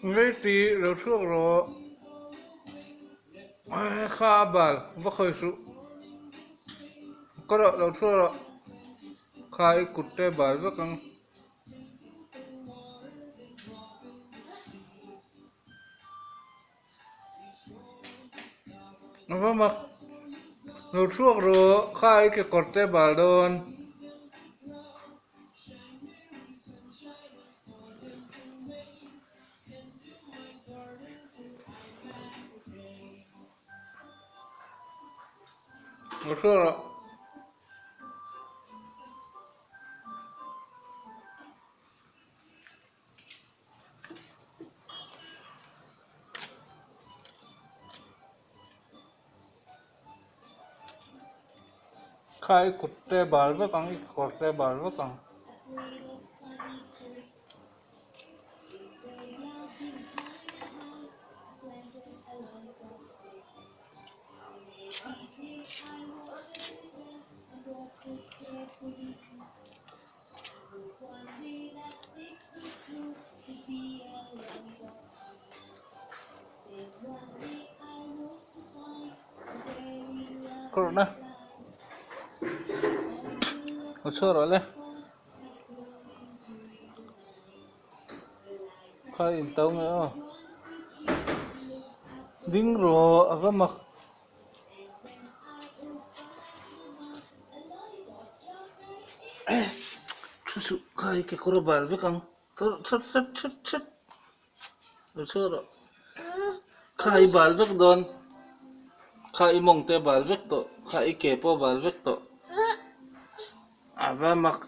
ngay tí lâu thuốc rồi khá bà vất khởi sự có độ lâu thuốc rồi khá ý cụt tê bà vất căng nó vất mặc lâu thuốc rồi khá ý cái cụt tê bà đơn lâu thuốc rồi khai kutte balve kang korte balve kang corona Usoro le khai intau nge ding ro aga mak su khai ke koro bal ve kang chat usoro khai bal ve don khai mong te bal ve to khai ke po bal ve to ava mak